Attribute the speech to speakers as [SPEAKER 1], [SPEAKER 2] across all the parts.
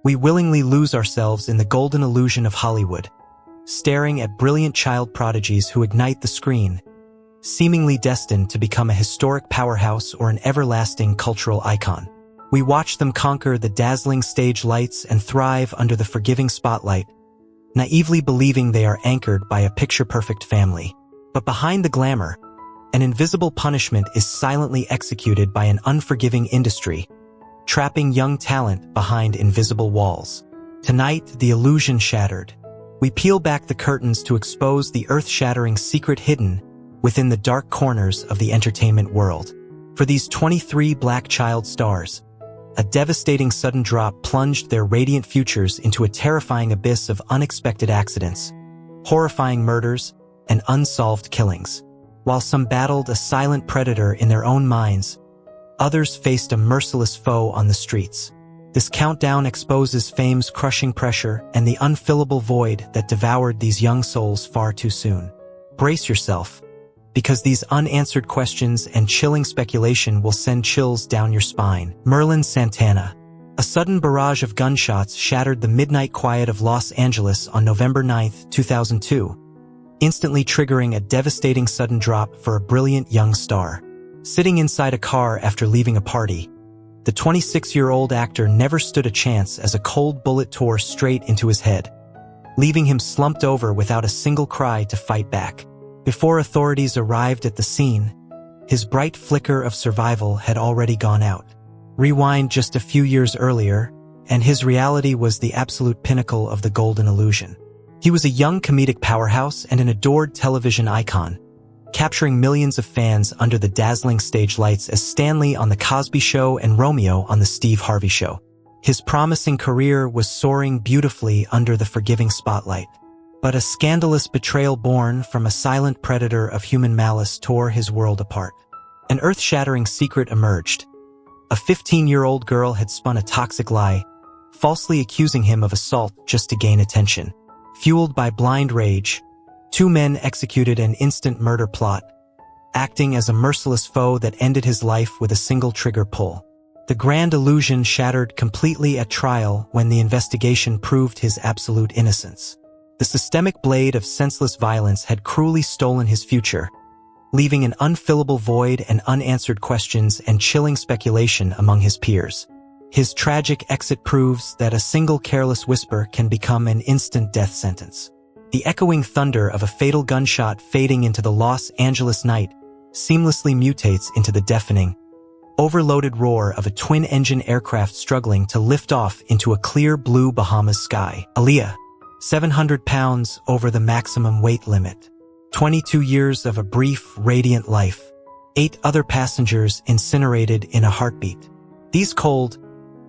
[SPEAKER 1] We willingly lose ourselves in the golden illusion of Hollywood, staring at brilliant child prodigies who ignite the screen, seemingly destined to become a historic powerhouse or an everlasting cultural icon. We watch them conquer the dazzling stage lights and thrive under the forgiving spotlight, naively believing they are anchored by a picture-perfect family. But behind the glamour, an invisible punishment is silently executed by an unforgiving industry, trapping young talent behind invisible walls. Tonight, the illusion shattered. We peel back the curtains to expose the earth-shattering secret hidden within the dark corners of the entertainment world. For these 23 black child stars, a devastating sudden drop plunged their radiant futures into a terrifying abyss of unexpected accidents, horrifying murders, and unsolved killings. While some battled a silent predator in their own minds, others faced a merciless foe on the streets. This countdown exposes fame's crushing pressure and the unfillable void that devoured these young souls far too soon. Brace yourself, because these unanswered questions and chilling speculation will send chills down your spine. Merlin Santana. A sudden barrage of gunshots shattered the midnight quiet of Los Angeles on November 9, 2002, instantly triggering a devastating sudden drop for a brilliant young star. Sitting inside a car after leaving a party, the 26-year-old actor never stood a chance as a cold bullet tore straight into his head, leaving him slumped over without a single cry to fight back. Before authorities arrived at the scene, his bright flicker of survival had already gone out. Rewind just a few years earlier, and his reality was the absolute pinnacle of the golden illusion. He was a young comedic powerhouse and an adored television icon, capturing millions of fans under the dazzling stage lights as Stanley on The Cosby Show and Romeo on The Steve Harvey Show. His promising career was soaring beautifully under the forgiving spotlight. But a scandalous betrayal born from a silent predator of human malice tore his world apart. An earth-shattering secret emerged. A 15-year-old girl had spun a toxic lie, falsely accusing him of assault just to gain attention. Fueled by blind rage, two men executed an instant murder plot, acting as a merciless foe that ended his life with a single trigger pull. The grand illusion shattered completely at trial when the investigation proved his absolute innocence. The systemic blade of senseless violence had cruelly stolen his future, leaving an unfillable void and unanswered questions and chilling speculation among his peers. His tragic exit proves that a single careless whisper can become an instant death sentence. The echoing thunder of a fatal gunshot fading into the Los Angeles night seamlessly mutates into the deafening, overloaded roar of a twin-engine aircraft struggling to lift off into a clear blue Bahamas sky. Aaliyah, 700 pounds over the maximum weight limit. 22 years of a brief, radiant life. 8 other passengers incinerated in a heartbeat. These cold,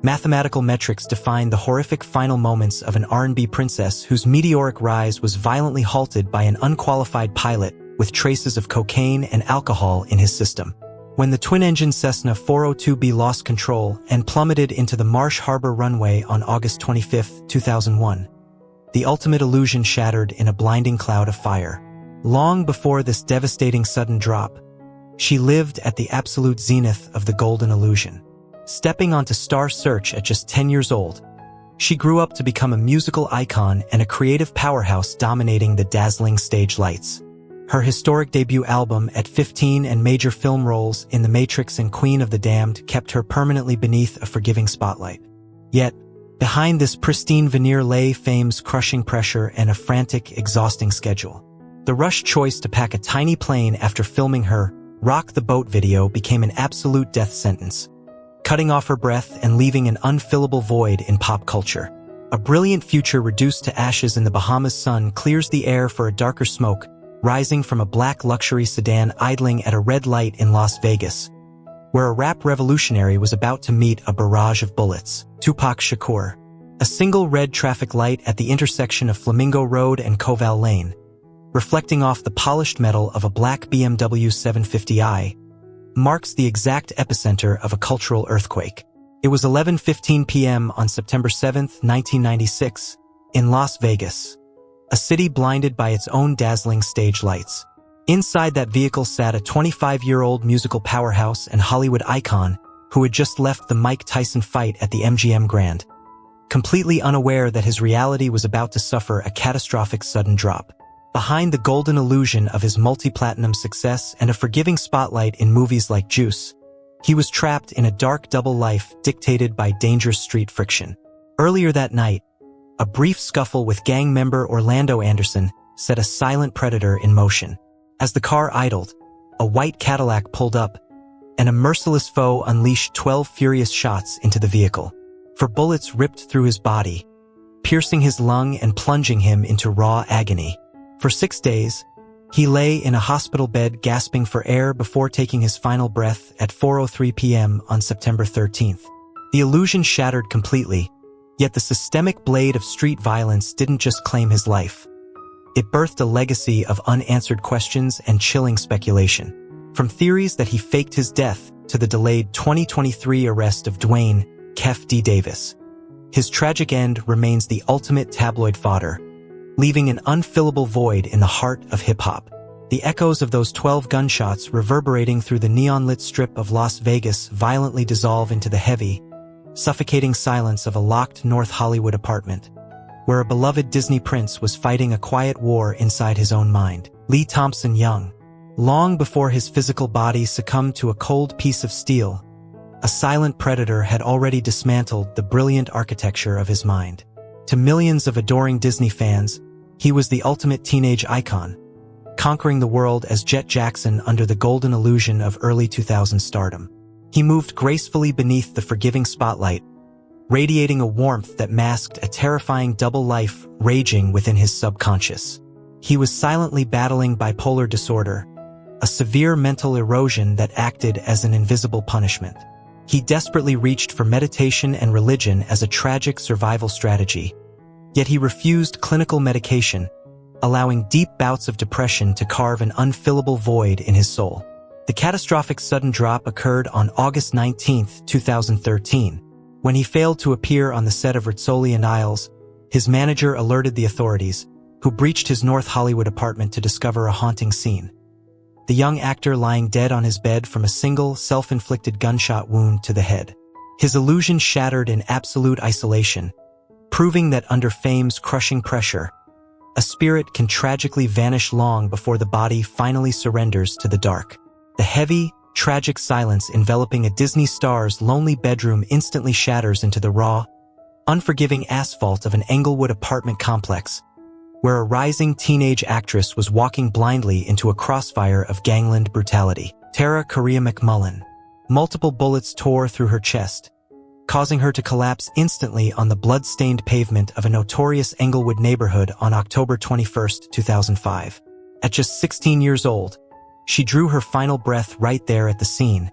[SPEAKER 1] mathematical metrics define the horrific final moments of an R&B princess whose meteoric rise was violently halted by an unqualified pilot with traces of cocaine and alcohol in his system. When the twin-engine Cessna 402B lost control and plummeted into the Marsh Harbor runway on August 25, 2001, the ultimate illusion shattered in a blinding cloud of fire. Long before this devastating sudden drop, she lived at the absolute zenith of the golden illusion. Stepping onto Star Search at just 10 years old, she grew up to become a musical icon and a creative powerhouse dominating the dazzling stage lights. Her historic debut album at 15 and major film roles in The Matrix and Queen of the Damned kept her permanently beneath a forgiving spotlight. Yet, behind this pristine veneer lay fame's crushing pressure and a frantic, exhausting schedule. The rushed choice to pack a tiny plane after filming her Rock the Boat video became an absolute death sentence, cutting off her breath and leaving an unfillable void in pop culture. A brilliant future reduced to ashes in the Bahamas sun clears the air for a darker smoke, rising from a black luxury sedan idling at a red light in Las Vegas, where a rap revolutionary was about to meet a barrage of bullets. Tupac Shakur. A single red traffic light at the intersection of Flamingo Road and Koval Lane, reflecting off the polished metal of a black BMW 750i, marks the exact epicenter of a cultural earthquake. It was 11:15 p.m. on September 7, 1996, in Las Vegas, a city blinded by its own dazzling stage lights. Inside that vehicle sat a 25-year-old musical powerhouse and Hollywood icon who had just left the Mike Tyson fight at the MGM Grand. completely unaware that his reality was about to suffer a catastrophic sudden drop. Behind the golden illusion of his multi-platinum success and a forgiving spotlight in movies like Juice, he was trapped in a dark double life dictated by dangerous street friction. Earlier that night, a brief scuffle with gang member Orlando Anderson set a silent predator in motion. As the car idled, a white Cadillac pulled up, and a merciless foe unleashed 12 furious shots into the vehicle. For bullets ripped through his body, piercing his lung and plunging him into raw agony. For 6 days, he lay in a hospital bed gasping for air before taking his final breath at 4:03 p.m. on September 13th. The illusion shattered completely, yet the systemic blade of street violence didn't just claim his life. It birthed a legacy of unanswered questions and chilling speculation. From theories that he faked his death to the delayed 2023 arrest of Dwayne "Kef" D. Davis. His tragic end remains the ultimate tabloid fodder, leaving an unfillable void in the heart of hip-hop. The echoes of those 12 gunshots reverberating through the neon-lit strip of Las Vegas violently dissolve into the heavy, suffocating silence of a locked North Hollywood apartment, where a beloved Disney prince was fighting a quiet war inside his own mind. Thompson Young. Long before his physical body succumbed to a cold piece of steel, a silent predator had already dismantled the brilliant architecture of his mind. To millions of adoring Disney fans, he was the ultimate teenage icon, conquering the world as Jet Jackson under the golden illusion of early 2000s stardom. He moved gracefully beneath the forgiving spotlight, radiating a warmth that masked a terrifying double life raging within his subconscious. He was silently battling bipolar disorder, a severe mental erosion that acted as an invisible punishment. He desperately reached for meditation and religion as a tragic survival strategy, yet he refused clinical medication, allowing deep bouts of depression to carve an unfillable void in his soul. The catastrophic sudden drop occurred on August 19, 2013. When he failed to appear on the set of Rizzoli and Isles, his manager alerted the authorities, who breached his North Hollywood apartment to discover a haunting scene. The young actor lying dead on his bed from a single, self-inflicted gunshot wound to the head. His illusion shattered in absolute isolation, proving that under fame's crushing pressure, a spirit can tragically vanish long before the body finally surrenders to the dark. The heavy, tragic silence enveloping a Disney star's lonely bedroom instantly shatters into the raw, unforgiving asphalt of an Englewood apartment complex, where a rising teenage actress was walking blindly into a crossfire of gangland brutality. Tara Korea McMullen. Multiple bullets tore through her chest, causing her to collapse instantly on the blood-stained pavement of a notorious Englewood neighborhood on October 21, 2005. At just 16 years old, she drew her final breath right there at the scene,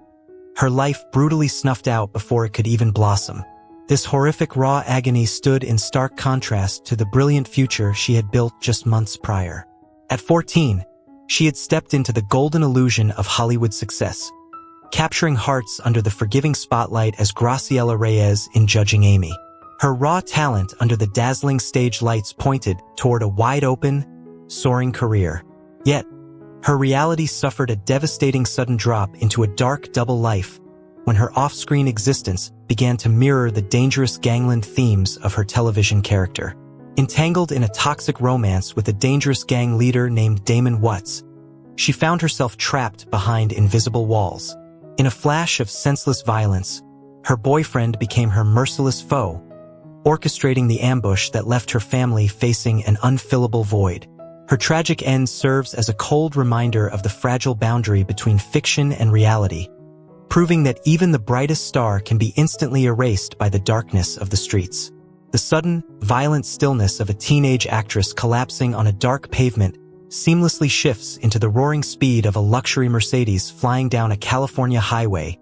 [SPEAKER 1] her life brutally snuffed out before it could even blossom. This horrific raw agony stood in stark contrast to the brilliant future she had built just months prior. At 14, she had stepped into the golden illusion of Hollywood success, capturing hearts under the forgiving spotlight as Graciela Reyes in Judging Amy. Her raw talent under the dazzling stage lights pointed toward a wide-open, soaring career. Yet, her reality suffered a devastating sudden drop into a dark double life when her off-screen existence began to mirror the dangerous gangland themes of her television character. Entangled in a toxic romance with a dangerous gang leader named Damon Watts, she found herself trapped behind invisible walls. In a flash of senseless violence, her boyfriend became her merciless foe, orchestrating the ambush that left her family facing an unfillable void. Her tragic end serves as a cold reminder of the fragile boundary between fiction and reality, proving that even the brightest star can be instantly erased by the darkness of the streets. The sudden, violent stillness of a teenage actress collapsing on a dark pavement seamlessly shifts into the roaring speed of a luxury Mercedes flying down a California highway,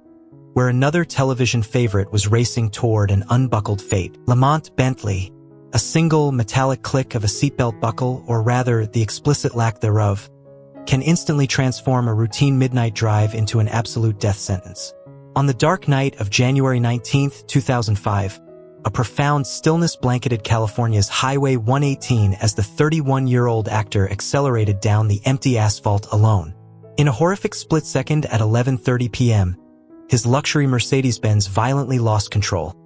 [SPEAKER 1] where another television favorite was racing toward an unbuckled fate. Lamont Bentley. A single metallic click of a seatbelt buckle, or rather the explicit lack thereof, can instantly transform a routine midnight drive into an absolute death sentence. On the dark night of January 19, 2005, a profound stillness blanketed California's Highway 118 as the 31-year-old actor accelerated down the empty asphalt alone. In a horrific split second at 11:30 p.m., his luxury Mercedes-Benz violently lost control,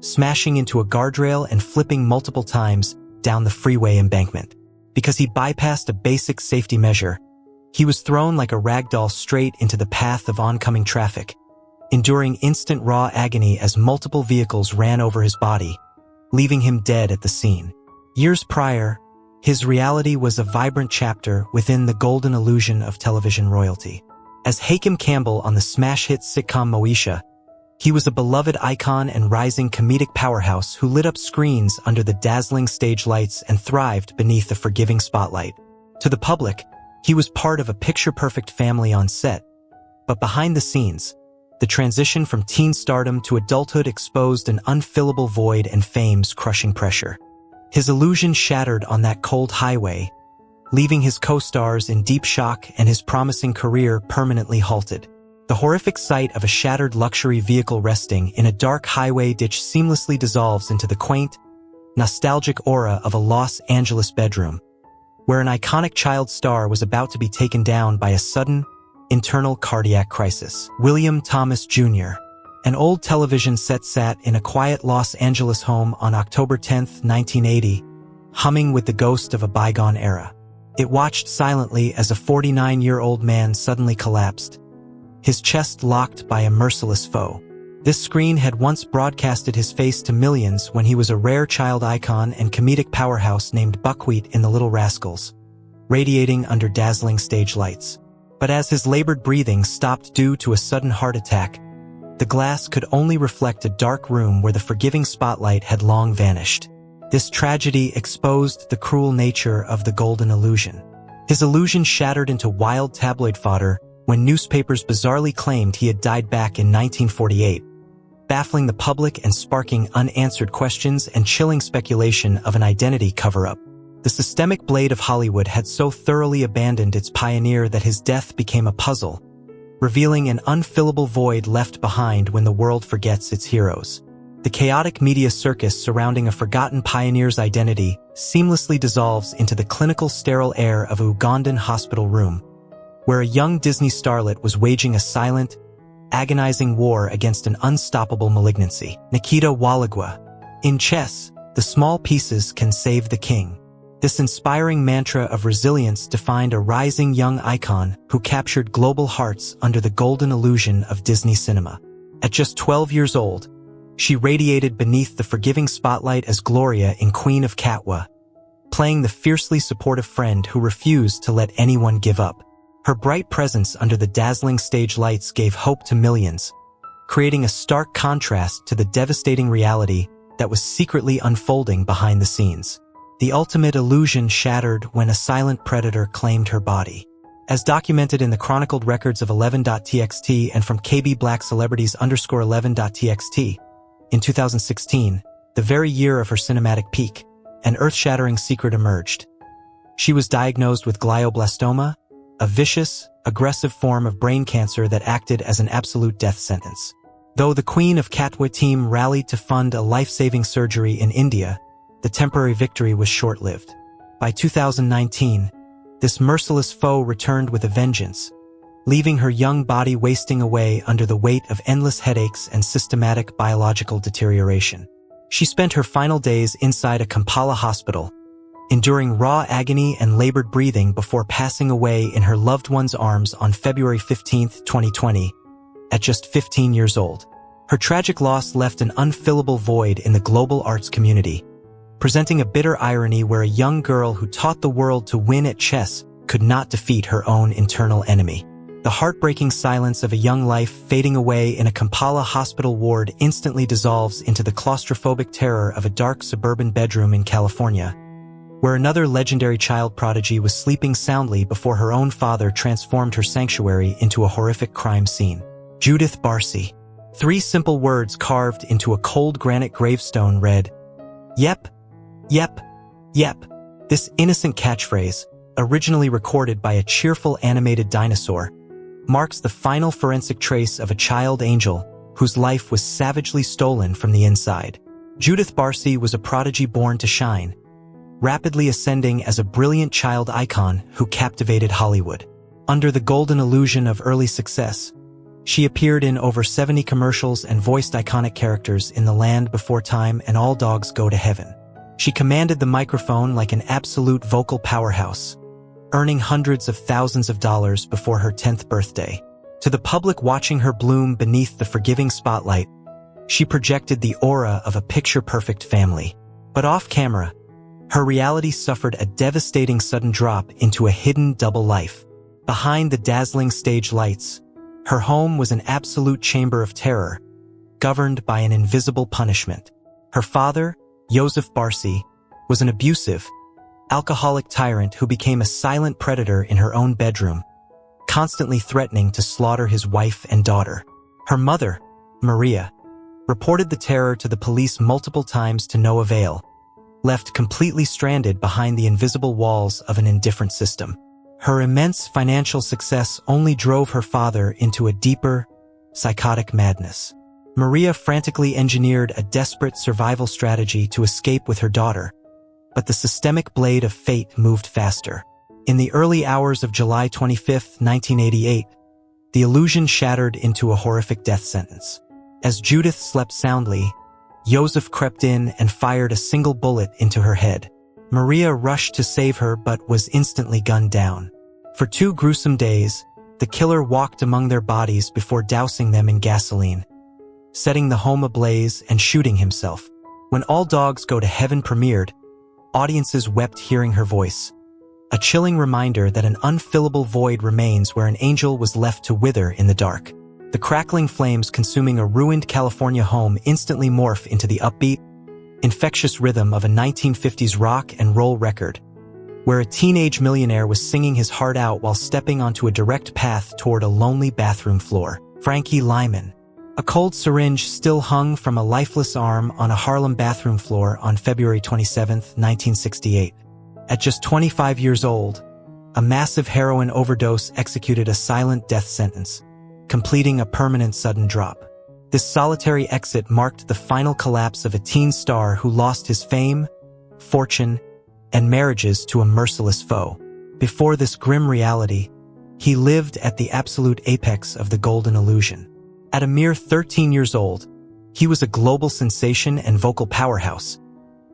[SPEAKER 1] smashing into a guardrail and flipping multiple times down the freeway embankment. Because he bypassed a basic safety measure, he was thrown like a ragdoll straight into the path of oncoming traffic, enduring instant raw agony as multiple vehicles ran over his body, leaving him dead at the scene. Years prior, his reality was a vibrant chapter within the golden illusion of television royalty. As Hakim Campbell on the smash hit sitcom Moesha, he was a beloved icon and rising comedic powerhouse who lit up screens under the dazzling stage lights and thrived beneath a forgiving spotlight. To the public, he was part of a picture-perfect family on set, but behind the scenes, the transition from teen stardom to adulthood exposed an unfillable void and fame's crushing pressure. His illusion shattered on that cold highway, leaving his co-stars in deep shock and his promising career permanently halted. The horrific sight of a shattered luxury vehicle resting in a dark highway ditch seamlessly dissolves into the quaint, nostalgic aura of a Los Angeles bedroom, where an iconic child star was about to be taken down by a sudden, internal cardiac crisis. William Thomas Jr., an old television set sat in a quiet Los Angeles home on October 10, 1980, humming with the ghost of a bygone era. It watched silently as a 49-year-old man suddenly collapsed, his chest locked by a merciless foe. This screen had once broadcasted his face to millions when he was a rare child icon and comedic powerhouse named Buckwheat in The Little Rascals, radiating under dazzling stage lights. But as his labored breathing stopped due to a sudden heart attack, the glass could only reflect a dark room where the forgiving spotlight had long vanished. This tragedy exposed the cruel nature of the golden illusion. His illusion shattered into wild tabloid fodder when newspapers bizarrely claimed he had died back in 1948, baffling the public and sparking unanswered questions and chilling speculation of an identity cover-up. The systemic blade of Hollywood had so thoroughly abandoned its pioneer that his death became a puzzle, revealing an unfillable void left behind when the world forgets its heroes. The chaotic media circus surrounding a forgotten pioneer's identity seamlessly dissolves into the clinical sterile air of a Ugandan hospital room, where a young Disney starlet was waging a silent, agonizing war against an unstoppable malignancy. Nikita Walagwa. In chess, the small pieces can save the king. This inspiring mantra of resilience defined a rising young icon who captured global hearts under the golden illusion of Disney cinema. At just 12 years old, she radiated beneath the forgiving spotlight as Gloria in Queen of Katwa, playing the fiercely supportive friend who refused to let anyone give up. Her bright presence under the dazzling stage lights gave hope to millions, creating a stark contrast to the devastating reality that was secretly unfolding behind the scenes. The ultimate illusion shattered when a silent predator claimed her body. As documented in the chronicled records of 11.txt and from KB Black Celebrities _11.txt, in 2016, the very year of her cinematic peak, an earth-shattering secret emerged. She was diagnosed with glioblastoma, a vicious, aggressive form of brain cancer that acted as an absolute death sentence. Though the Queen of Katwa team rallied to fund a life-saving surgery in India, the temporary victory was short-lived. By 2019, this merciless foe returned with a vengeance, leaving her young body wasting away under the weight of endless headaches and systematic biological deterioration. She spent her final days inside a Kampala hospital, enduring raw agony and labored breathing before passing away in her loved one's arms on February 15, 2020, at just 15 years old. Her tragic loss left an unfillable void in the global arts community, presenting a bitter irony where a young girl who taught the world to win at chess could not defeat her own internal enemy. The heartbreaking silence of a young life fading away in a Kampala hospital ward instantly dissolves into the claustrophobic terror of a dark suburban bedroom in California, where another legendary child prodigy was sleeping soundly before her own father transformed her sanctuary into a horrific crime scene. Judith Barcy. 3 simple words carved into a cold granite gravestone read, "Yep, yep, yep." This innocent catchphrase, originally recorded by a cheerful animated dinosaur, marks the final forensic trace of a child angel whose life was savagely stolen from the inside. Judith Barcy was a prodigy born to shine, rapidly ascending as a brilliant child icon who captivated Hollywood. Under the golden illusion of early success, She appeared in over 70 commercials and voiced iconic characters in The Land Before Time and All Dogs Go to Heaven. She commanded the microphone like an absolute vocal powerhouse, earning hundreds of thousands of dollars before her 10th birthday. To the public watching her bloom beneath the forgiving spotlight, she projected the aura of a picture-perfect family. But off-camera, her reality suffered a devastating sudden drop into a hidden double life. Behind the dazzling stage lights, her home was an absolute chamber of terror, governed by an invisible punishment. Her father, Joseph Barcy, was an abusive, alcoholic tyrant who became a silent predator in her own bedroom, constantly threatening to slaughter his wife and daughter. Her mother, Maria, reported the terror to the police multiple times to no avail, left completely stranded behind the invisible walls of an indifferent system. Her immense financial success only drove her father into a deeper, psychotic madness. Maria frantically engineered a desperate survival strategy to escape with her daughter, but the systemic blade of fate moved faster. In the early hours of July 25, 1988, the illusion shattered into a horrific death sentence. As Judith slept soundly, Joseph crept in and fired a single bullet into her head. Maria rushed to save her but was instantly gunned down. For 2 gruesome days, the killer walked among their bodies before dousing them in gasoline, setting the home ablaze and shooting himself. When All Dogs Go to Heaven premiered, audiences wept hearing her voice, a chilling reminder that an unfillable void remains where an angel was left to wither in the dark. The crackling flames consuming a ruined California home instantly morph into the upbeat, infectious rhythm of a 1950s rock and roll record, where a teenage millionaire was singing his heart out while stepping onto a direct path toward a lonely bathroom floor. Frankie Lyman. A cold syringe still hung from a lifeless arm on a Harlem bathroom floor on February 27, 1968. At just 25 years old, a massive heroin overdose executed a silent death sentence, completing a permanent sudden drop. This solitary exit marked the final collapse of a teen star who lost his fame, fortune, and marriages to a merciless foe. Before this grim reality, he lived at the absolute apex of the golden illusion. At a mere 13 years old, he was a global sensation and vocal powerhouse,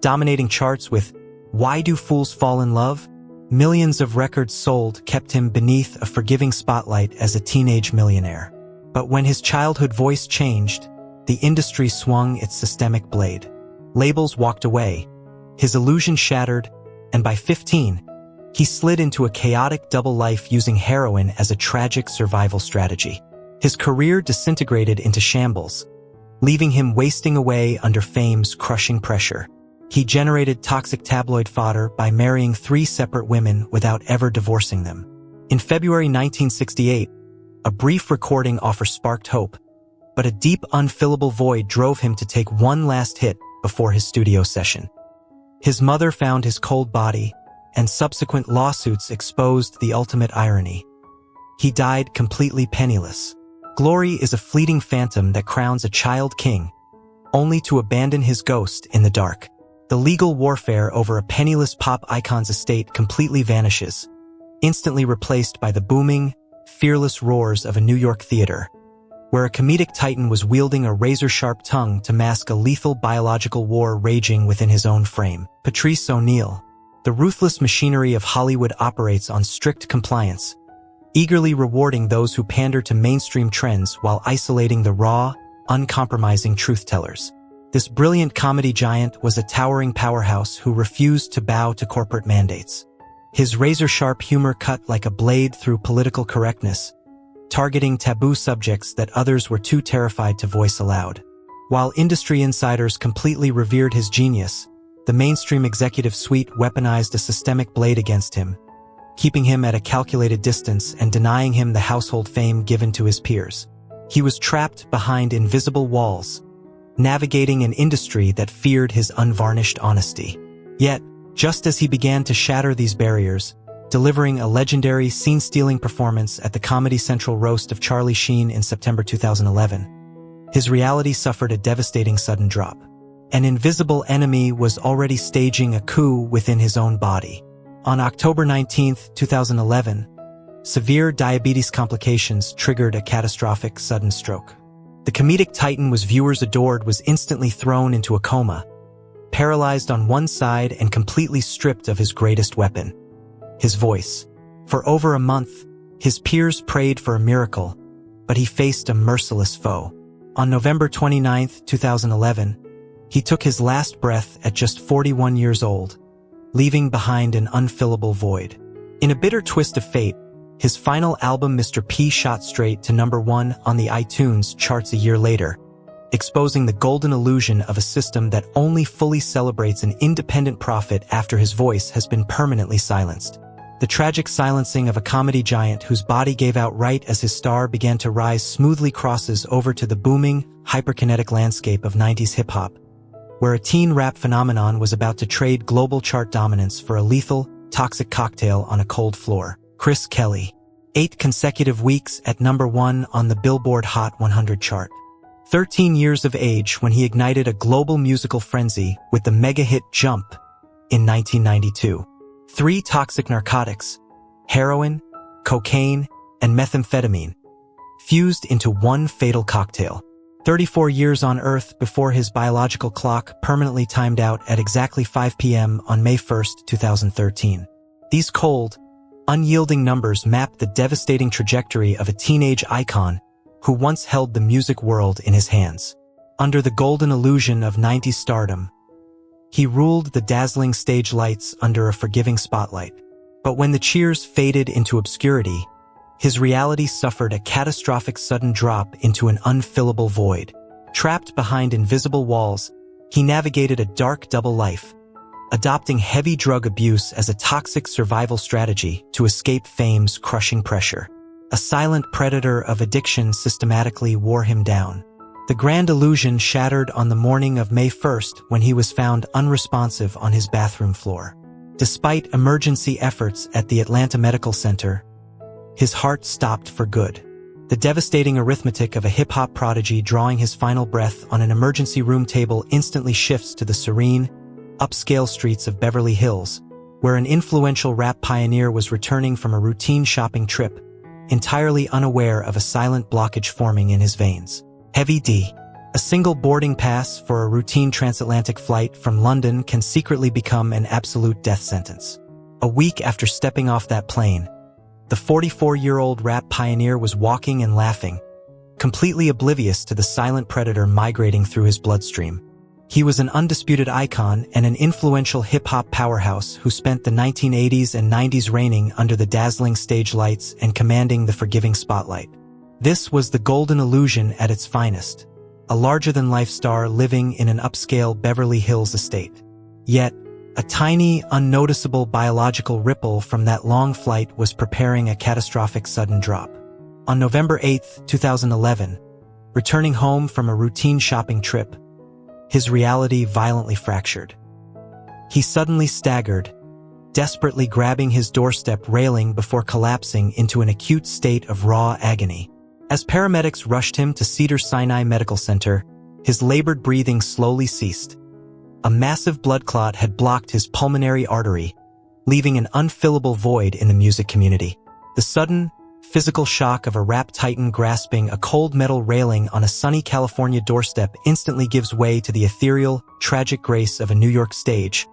[SPEAKER 1] dominating charts with "Why Do Fools Fall in Love?" Millions of records sold kept him beneath a forgiving spotlight as a teenage millionaire. But when his childhood voice changed, the industry swung its systemic blade. Labels walked away, his illusion shattered, and by 15, he slid into a chaotic double life using heroin as a tragic survival strategy. His career disintegrated into shambles, leaving him wasting away under fame's crushing pressure. He generated toxic tabloid fodder by marrying 3 separate women without ever divorcing them. In February 1968, a brief recording offer sparked hope, but a deep, unfillable void drove him to take one last hit before his studio session. His mother found his cold body, and subsequent lawsuits exposed the ultimate irony. He died completely penniless. Glory is a fleeting phantom that crowns a child king, only to abandon his ghost in the dark. The legal warfare over a penniless pop icon's estate completely vanishes, instantly replaced by the booming, fearless roars of a New York theater, where a comedic titan was wielding a razor-sharp tongue to mask a lethal biological war raging within his own frame. Patrice O'Neal. The ruthless machinery of Hollywood operates on strict compliance, eagerly rewarding those who pander to mainstream trends while isolating the raw, uncompromising truth-tellers. This brilliant comedy giant was a towering powerhouse who refused to bow to corporate mandates. His razor-sharp humor cut like a blade through political correctness, targeting taboo subjects that others were too terrified to voice aloud. While industry insiders completely revered his genius, the mainstream executive suite weaponized a systemic blade against him, keeping him at a calculated distance and denying him the household fame given to his peers. He was trapped behind invisible walls, navigating an industry that feared his unvarnished honesty. Yet, just as he began to shatter these barriers, delivering a legendary scene-stealing performance at the Comedy Central roast of Charlie Sheen in September 2011, his reality suffered a devastating sudden drop. An invisible enemy was already staging a coup within his own body. On October 19, 2011, Severe diabetes complications triggered a catastrophic sudden stroke. The comedic titan viewers adored was instantly thrown into a coma, paralyzed on one side and completely stripped of his greatest weapon, his voice. For over a month, his peers prayed for a miracle, but he faced a merciless foe. On November 29, 2011, he took his last breath at just 41 years old, leaving behind an unfillable void. In a bitter twist of fate, his final album Mr. P shot straight to #1 on the iTunes charts a year later, exposing the golden illusion of a system that only fully celebrates an independent prophet after his voice has been permanently silenced. The tragic silencing of a comedy giant whose body gave out right as his star began to rise smoothly crosses over to the booming, hyperkinetic landscape of 90s hip-hop, where a teen rap phenomenon was about to trade global chart dominance for a lethal, toxic cocktail on a cold floor. Chris Kelly. 8 consecutive weeks at #1 on the Billboard Hot 100 chart. 13 years of age when he ignited a global musical frenzy with the mega-hit Jump in 1992. 3 toxic narcotics, heroin, cocaine, and methamphetamine, fused into one fatal cocktail. 34 years on Earth before his biological clock permanently timed out at exactly 5 p.m. on May 1, 2013. These cold, unyielding numbers map the devastating trajectory of a teenage icon who once held the music world in his hands. Under the golden illusion of 90s stardom, he ruled the dazzling stage lights under a forgiving spotlight. But when the cheers faded into obscurity, his reality suffered a catastrophic sudden drop into an unfillable void. Trapped behind invisible walls, he navigated a dark double life, adopting heavy drug abuse as a toxic survival strategy to escape fame's crushing pressure. A silent predator of addiction systematically wore him down. The grand illusion shattered on the morning of May 1st when he was found unresponsive on his bathroom floor. Despite emergency efforts at the Atlanta Medical Center, his heart stopped for good. The devastating arithmetic of a hip-hop prodigy drawing his final breath on an emergency room table instantly shifts to the serene, upscale streets of Beverly Hills, where an influential rap pioneer was returning from a routine shopping trip, entirely unaware of a silent blockage forming in his veins. Heavy D. A single boarding pass for a routine transatlantic flight from London can secretly become an absolute death sentence. A week after stepping off that plane, the 44-year-old rap pioneer was walking and laughing, completely oblivious to the silent predator migrating through his bloodstream. He was an undisputed icon and an influential hip-hop powerhouse who spent the 1980s and 90s reigning under the dazzling stage lights and commanding the forgiving spotlight. This was the golden illusion at its finest, a larger-than-life star living in an upscale Beverly Hills estate. Yet, a tiny, unnoticeable biological ripple from that long flight was preparing a catastrophic sudden drop. On November 8, 2011, returning home from a routine shopping trip, his reality violently fractured. He suddenly staggered, desperately grabbing his doorstep railing before collapsing into an acute state of raw agony. As paramedics rushed him to Cedars-Sinai Medical Center, his labored breathing slowly ceased. A massive blood clot had blocked his pulmonary artery, leaving an unfillable void in the music community. The sudden, physical shock of a rap titan grasping a cold metal railing on a sunny California doorstep instantly gives way to the ethereal, tragic grace of a New York stage,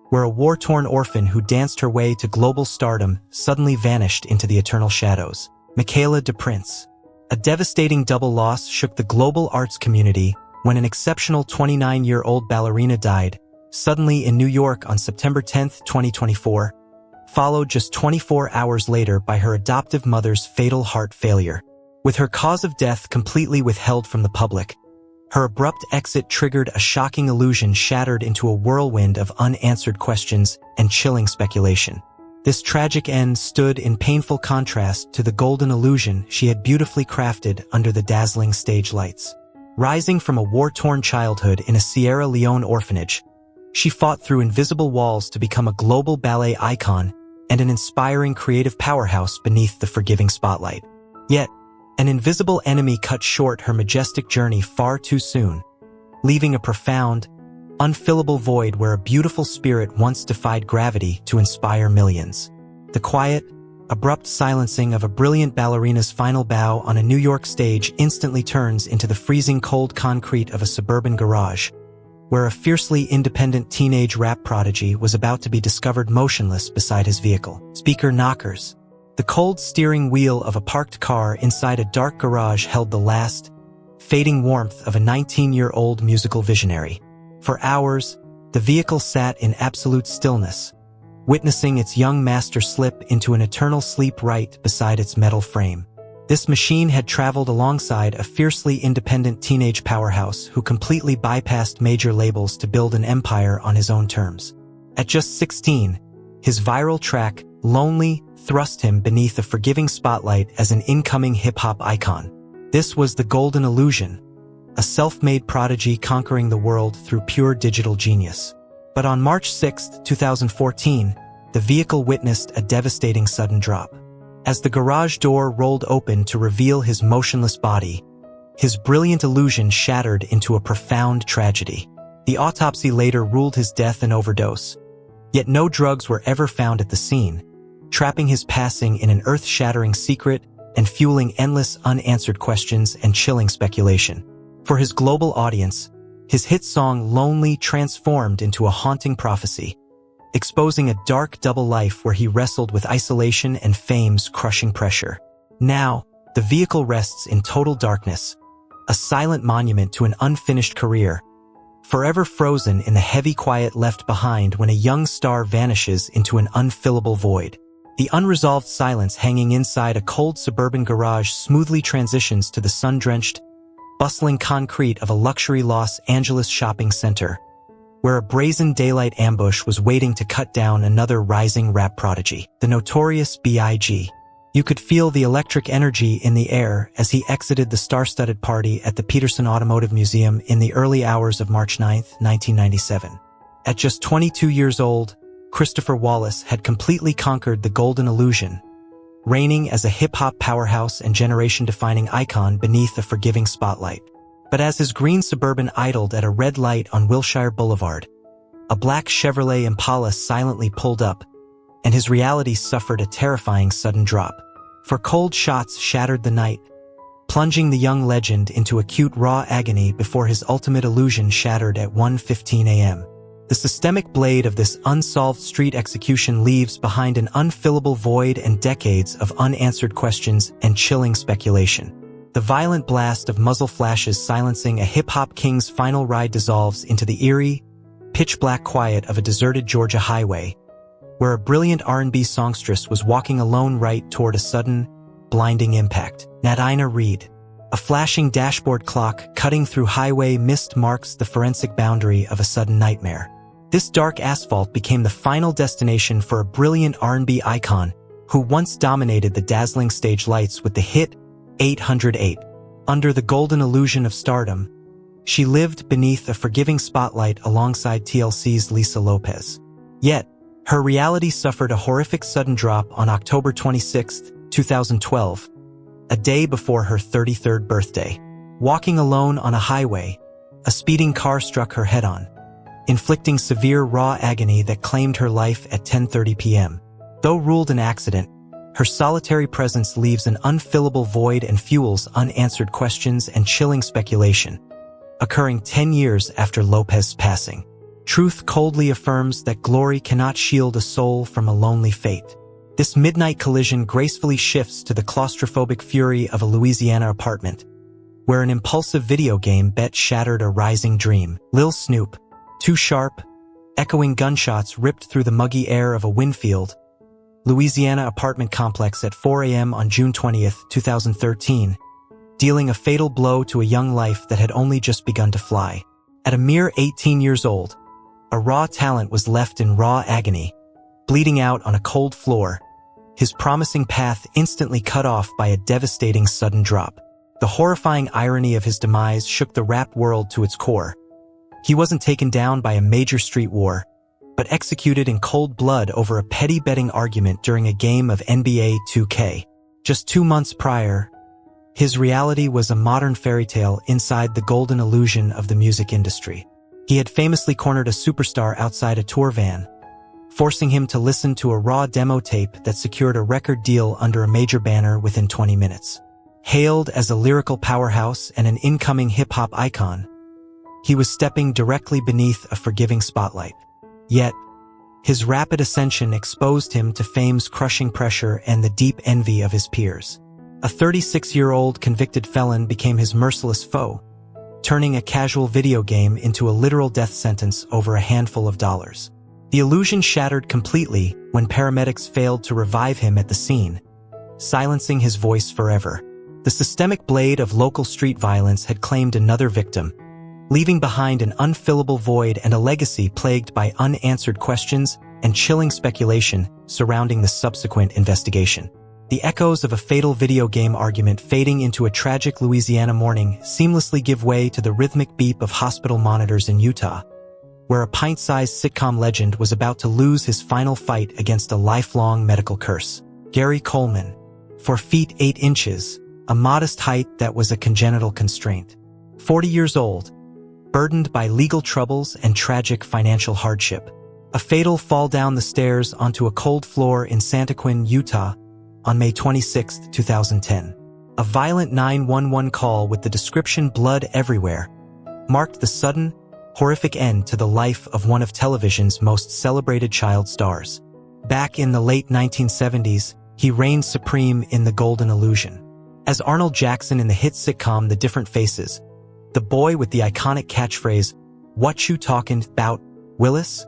[SPEAKER 1] where a war-torn orphan who danced her way to global stardom suddenly vanished into the eternal shadows. Michaela DePrince. A devastating double loss shook the global arts community when an exceptional 29-year-old ballerina died, suddenly in New York on September 10, 2024, followed just 24 hours later by her adoptive mother's fatal heart failure. With her cause of death completely withheld from the public, her abrupt exit triggered a shocking illusion shattered into a whirlwind of unanswered questions and chilling speculation. This tragic end stood in painful contrast to the golden illusion she had beautifully crafted under the dazzling stage lights. Rising from a war-torn childhood in a Sierra Leone orphanage, she fought through invisible walls to become a global ballet icon and an inspiring creative powerhouse beneath the forgiving spotlight. Yet, an invisible enemy cut short her majestic journey far too soon, leaving a profound, unfillable void where a beautiful spirit once defied gravity to inspire millions. The quiet, abrupt silencing of a brilliant ballerina's final bow on a New York stage instantly turns into the freezing cold concrete of a suburban garage, where a fiercely independent teenage rap prodigy was about to be discovered motionless beside his vehicle. Speaker knockers. The cold steering wheel of a parked car inside a dark garage held the last, fading warmth of a 19-year-old musical visionary. For hours, the vehicle sat in absolute stillness, witnessing its young master slip into an eternal sleep right beside its metal frame. This machine had traveled alongside a fiercely independent teenage powerhouse who completely bypassed major labels to build an empire on his own terms. At just 16, his viral track, Lonely, thrust him beneath a forgiving spotlight as an incoming hip-hop icon. This was the golden illusion, a self-made prodigy conquering the world through pure digital genius. But on March 6, 2014, the vehicle witnessed a devastating sudden drop. As the garage door rolled open to reveal his motionless body, his brilliant illusion shattered into a profound tragedy. The autopsy later ruled his death an overdose, yet no drugs were ever found at the scene, trapping his passing in an earth-shattering secret and fueling endless unanswered questions and chilling speculation. For his global audience, his hit song Lonely transformed into a haunting prophecy, exposing a dark double life where he wrestled with isolation and fame's crushing pressure. Now, the vehicle rests in total darkness, a silent monument to an unfinished career, forever frozen in the heavy quiet left behind when a young star vanishes into an unfillable void. The unresolved silence hanging inside a cold suburban garage smoothly transitions to the sun-drenched, bustling concrete of a luxury Los Angeles shopping center, where a brazen daylight ambush was waiting to cut down another rising rap prodigy, the notorious B.I.G. You could feel the electric energy in the air as he exited the star-studded party at the Peterson Automotive Museum in the early hours of March 9, 1997. At just 22 years old, Christopher Wallace had completely conquered the golden illusion, reigning as a hip-hop powerhouse and generation-defining icon beneath a forgiving spotlight. But as his green Suburban idled at a red light on Wilshire Boulevard, a black Chevrolet Impala silently pulled up, and his reality suffered a terrifying sudden drop. For cold shots shattered the night, plunging the young legend into acute raw agony before his ultimate illusion shattered at 1:15 a.m. The systemic blade of this unsolved street execution leaves behind an unfillable void and decades of unanswered questions and chilling speculation. The violent blast of muzzle flashes silencing a hip-hop king's final ride dissolves into the eerie, pitch-black quiet of a deserted Georgia highway, where a brilliant R&B songstress was walking alone right toward a sudden, blinding impact. Nadina Reed. A flashing dashboard clock cutting through highway mist marks the forensic boundary of a sudden nightmare. This dark asphalt became the final destination for a brilliant R&B icon who once dominated the dazzling stage lights with the hit 808. Under the golden illusion of stardom, she lived beneath a forgiving spotlight alongside TLC's Lisa Lopez. Yet, her reality suffered a horrific sudden drop on October 26, 2012, a day before her 33rd birthday. Walking alone on a highway, a speeding car struck her head-on, inflicting severe raw agony that claimed her life at 10:30 p.m. Though ruled an accident, her solitary presence leaves an unfillable void and fuels unanswered questions and chilling speculation, occurring 10 years after Lopez's passing. Truth coldly affirms that glory cannot shield a soul from a lonely fate. This midnight collision gracefully shifts to the claustrophobic fury of a Louisiana apartment, where an impulsive video game bet shattered a rising dream. Lil Snoop. Too sharp, echoing gunshots ripped through the muggy air of a Winfield, Louisiana apartment complex at 4 a.m. on June 20, 2013, dealing a fatal blow to a young life that had only just begun to fly. At a mere 18 years old, a raw talent was left in raw agony, bleeding out on a cold floor, his promising path instantly cut off by a devastating sudden drop. The horrifying irony of his demise shook the rap world to its core. He wasn't taken down by a major street war, but executed in cold blood over a petty betting argument during a game of NBA 2K. Just 2 months prior, his reality was a modern fairy tale inside the golden illusion of the music industry. He had famously cornered a superstar outside a tour van, forcing him to listen to a raw demo tape that secured a record deal under a major banner within 20 minutes. Hailed as a lyrical powerhouse and an incoming hip-hop icon, he was stepping directly beneath a forgiving spotlight. Yet, his rapid ascension exposed him to fame's crushing pressure and the deep envy of his peers. A 36-year-old convicted felon became his merciless foe, turning a casual video game into a literal death sentence over a handful of dollars. The illusion shattered completely when paramedics failed to revive him at the scene, silencing his voice forever. The systemic blade of local street violence had claimed another victim, leaving behind an unfillable void and a legacy plagued by unanswered questions and chilling speculation surrounding the subsequent investigation. The echoes of a fatal video game argument fading into a tragic Louisiana morning seamlessly give way to the rhythmic beep of hospital monitors in Utah, where a pint-sized sitcom legend was about to lose his final fight against a lifelong medical curse. Gary Coleman, 4 feet 8 inches, a modest height that was a congenital constraint. 40 years old, burdened by legal troubles and tragic financial hardship. A fatal fall down the stairs onto a cold floor in Santaquin, Utah, on May 26, 2010. A violent 911 call with the description "blood everywhere" marked the sudden, horrific end to the life of one of television's most celebrated child stars. Back in the late 1970s, he reigned supreme in The Golden Illusion. As Arnold Jackson in the hit sitcom The Different Faces, the boy with the iconic catchphrase, "What you talkin' 'bout, Willis?"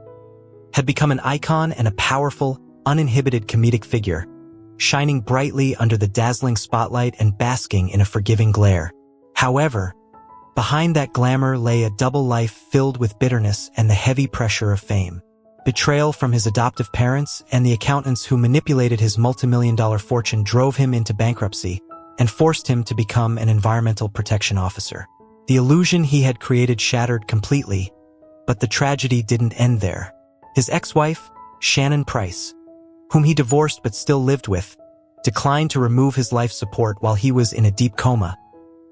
[SPEAKER 1] had become an icon and a powerful, uninhibited comedic figure, shining brightly under the dazzling spotlight and basking in a forgiving glare. However, behind that glamour lay a double life filled with bitterness and the heavy pressure of fame. Betrayal from his adoptive parents and the accountants who manipulated his multimillion-dollar fortune drove him into bankruptcy and forced him to become an environmental protection officer. The illusion he had created shattered completely, but the tragedy didn't end there. His ex-wife, Shannon Price, whom he divorced but still lived with, declined to remove his life support while he was in a deep coma,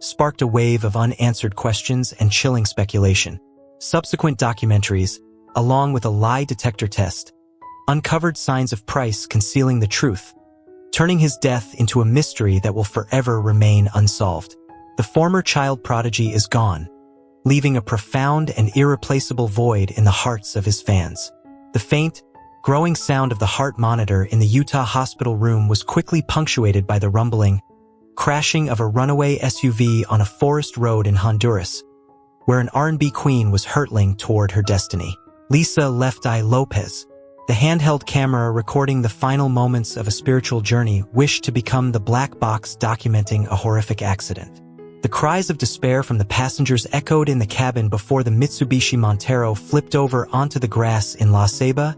[SPEAKER 1] sparked a wave of unanswered questions and chilling speculation. Subsequent documentaries, along with a lie detector test, uncovered signs of Price concealing the truth, turning his death into a mystery that will forever remain unsolved. The former child prodigy is gone, leaving a profound and irreplaceable void in the hearts of his fans. The faint, growing sound of the heart monitor in the Utah hospital room was quickly punctuated by the rumbling, crashing of a runaway SUV on a forest road in Honduras, where an R&B queen was hurtling toward her destiny. Lisa "Left Eye" Lopez, the handheld camera recording the final moments of a spiritual journey, wished to become the black box documenting a horrific accident. The cries of despair from the passengers echoed in the cabin before the Mitsubishi Montero flipped over onto the grass in La Ceiba,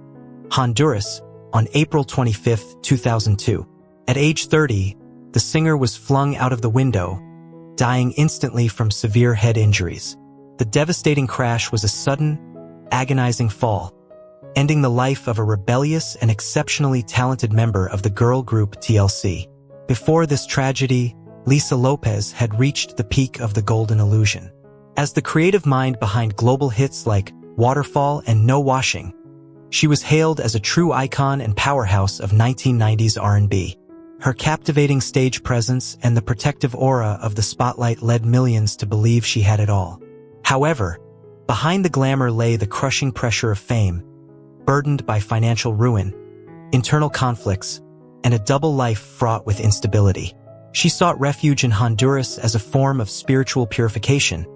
[SPEAKER 1] Honduras, on April 25, 2002. At age 30, the singer was flung out of the window, dying instantly from severe head injuries. The devastating crash was a sudden, agonizing fall, ending the life of a rebellious and exceptionally talented member of the girl group TLC. Before this tragedy, Lisa Lopez had reached the peak of the Golden Illusion. As the creative mind behind global hits like Waterfall and No Washing, she was hailed as a true icon and powerhouse of 1990s R&B. Her captivating stage presence and the protective aura of the spotlight led millions to believe she had it all. However, behind the glamour lay the crushing pressure of fame, burdened by financial ruin, internal conflicts, and a double life fraught with instability. She sought refuge in Honduras as a form of spiritual purification,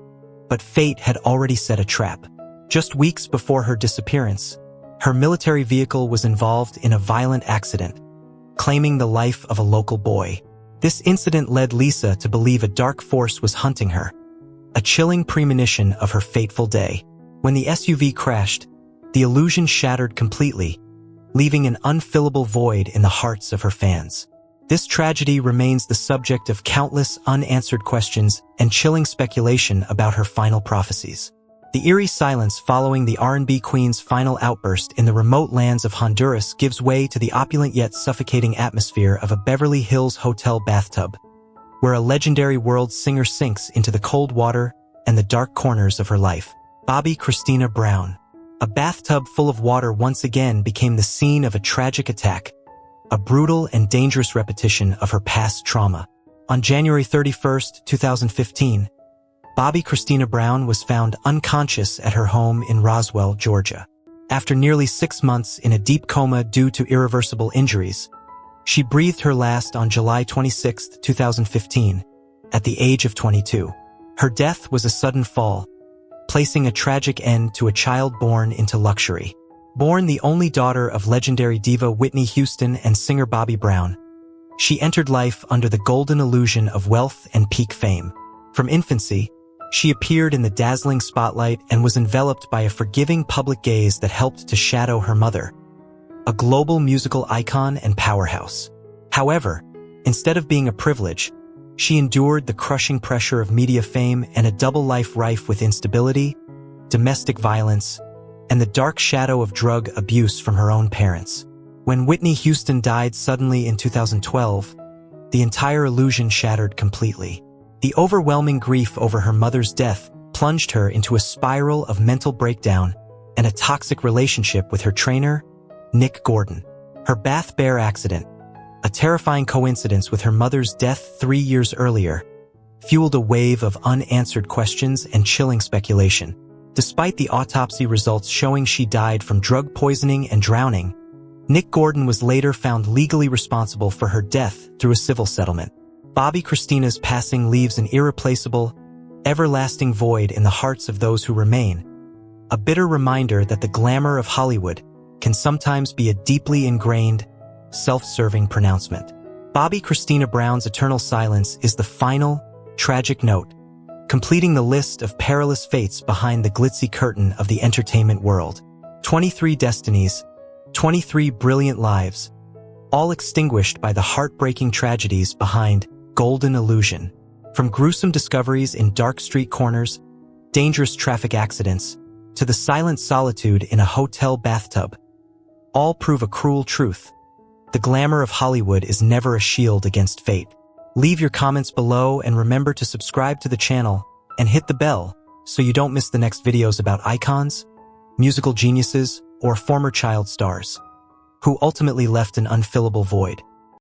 [SPEAKER 1] but fate had already set a trap. Just weeks before her disappearance, her military vehicle was involved in a violent accident, claiming the life of a local boy. This incident led Lisa to believe a dark force was hunting her, a chilling premonition of her fateful day. When the SUV crashed, the illusion shattered completely, leaving an unfillable void in the hearts of her fans. This tragedy remains the subject of countless unanswered questions and chilling speculation about her final prophecies. The eerie silence following the R&B queen's final outburst in the remote lands of Honduras gives way to the opulent yet suffocating atmosphere of a Beverly Hills hotel bathtub, where a legendary world singer sinks into the cold water and the dark corners of her life. Bobby Christina Brown, A bathtub full of water once again became the scene of a tragic attack, a brutal and dangerous repetition of her past trauma. On January 31, 2015, Bobby Christina Brown was found unconscious at her home in Roswell, Georgia. After nearly 6 months in a deep coma due to irreversible injuries, she breathed her last on July 26, 2015, at the age of 22. Her death was a sudden fall, placing a tragic end to a child born into luxury. Born the only daughter of legendary diva Whitney Houston and singer Bobby Brown, she entered life under the golden illusion of wealth and peak fame. From infancy, she appeared in the dazzling spotlight and was enveloped by a forgiving public gaze that helped to shadow her mother, a global musical icon and powerhouse. However, instead of being a privilege, she endured the crushing pressure of media fame and a double life rife with instability, domestic violence, and the dark shadow of drug abuse from her own parents. When Whitney Houston died suddenly in 2012, the entire illusion shattered completely. The overwhelming grief over her mother's death plunged her into a spiral of mental breakdown and a toxic relationship with her trainer, Nick Gordon. Her Bath Bear accident, a terrifying coincidence with her mother's death 3 years earlier, fueled a wave of unanswered questions and chilling speculation. Despite the autopsy results showing she died from drug poisoning and drowning, Nick Gordon was later found legally responsible for her death through a civil settlement. Bobby Christina's passing leaves an irreplaceable, everlasting void in the hearts of those who remain, a bitter reminder that the glamour of Hollywood can sometimes be a deeply ingrained, self-serving pronouncement. Bobby Christina Brown's eternal silence is the final, tragic note, completing the list of perilous fates behind the glitzy curtain of the entertainment world. 23 destinies, 23 brilliant lives, all extinguished by the heartbreaking tragedies behind Golden Illusion. From gruesome discoveries in dark street corners, dangerous traffic accidents, to the silent solitude in a hotel bathtub, all prove a cruel truth. The glamour of Hollywood is never a shield against fate. Leave your comments below and remember to subscribe to the channel and hit the bell so you don't miss the next videos about icons, musical geniuses, or former child stars who ultimately left an unfillable void.